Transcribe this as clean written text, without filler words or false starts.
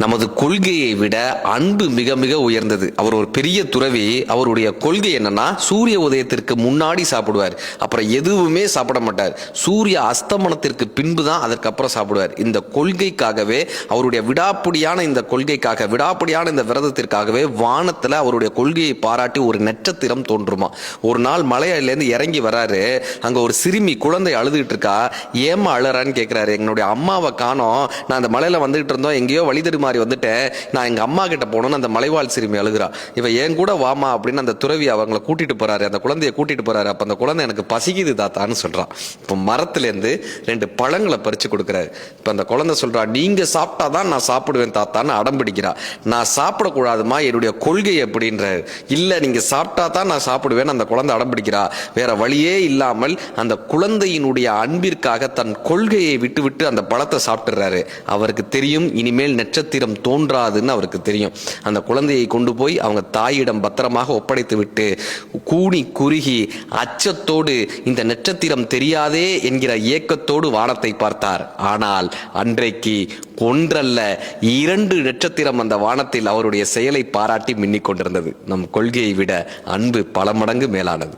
நமது கொள்கையை விட அன்பு மிக மிக உயர்ந்தது. அவர் ஒரு பெரிய துறவி. அவருடைய கொள்கை என்னன்னா, சூரிய உதயத்திற்கு முன்னாடி சாப்பிடுவார், அப்புறம் எதுவுமே சாப்பிட மாட்டார். சூரிய அஸ்தமனத்திற்கு பின்பு தான் அதற்கப்புறம் சாப்பிடுவார். இந்த கொள்கைக்காகவே, அவருடைய விடாப்பிடியான இந்த கொள்கைக்காக, விடாப்பிடியான இந்த விரதத்திற்காகவே வானத்துல அவருடைய கொள்கையை பாராட்டி ஒரு நட்சத்திரம் தோன்றுமா. ஒரு நாள் மலையிலேருந்து இறங்கி வராரு. அங்க ஒரு சிறுமி குழந்தை அழுதுகிட்டு இருக்கா. ஏமா அழறான்னு கேட்கிறாரு. எங்களுடைய அம்மாவை காணோம், நான் அந்த மலையில வந்துகிட்டு இருந்தோம், எங்கேயோ வழி தடுமாறி வந்துட்டேன், நான் எங்க அம்மா கிட்ட போனோம்னு அந்த மலைவாழ் சிறுமி அழுகிறா. இவ ஏன் கூட வாமா அப்படின்னு அந்த துறவி அவங்களை கூட்டிட்டு போறாரு, அந்த குழந்தைய கூட்டிட்டு போறாரு. அப்ப அந்த குழந்தை எனக்கு பசிக்குது தாத்தான்னு சொல்றான். இப்ப மரத்துல இருந்து 2 பழங்களை பறிச்சு கொடுக்குறாரு. இப்ப அந்த குழந்தை சொல்றா, நீங்க சாப்பிட்டாதான் நான் சாப்பிடுவேன் தாத்தான்னு அடம் பிடிக்கிறா. நான் சாப்பிடக்கூடாதுமா, என்னுடைய கொள்கை அப்படின்றாரு. இல்ல நீங்க சாப்பிட்டா தான் நான் சாப்பிடுவேன் அந்த குழந்தை அடம் பிடிக்கிறா. வேற வழியே இல்லாமல் அந்த குழந்தையினுடைய அன்பிற்காக தன் கொள்கையை விட்டு விட்டு அந்த பழத்தை சாப்பிட்டுறாரு. அவருக்கு தெரியும் இனிமேல் நட்சத்திரம் தோன்றாதுன்னு அவருக்கு தெரியும். அந்த குழந்தையை கொண்டு போய் அவங்க தாயிடம் பத்திரமாக ஒப்படைத்து விட்டு கூனி குறுகி அச்சத்தோடு இந்த நட்சத்திரம் தெரியாதே என்கிற ஏக்கத்தோடு வானத்தை பார்த்தார். ஆனால் அன்றைக்கு ஒன்றல்ல 2 நட்சத்திரம் அந்த வானத்தில் அவருடைய செயலை பாராட்டி மின்னிக் கொண்டிருந்தது. நம் கொள்கையை விட அன்பு பல மடங்கு மேலானது.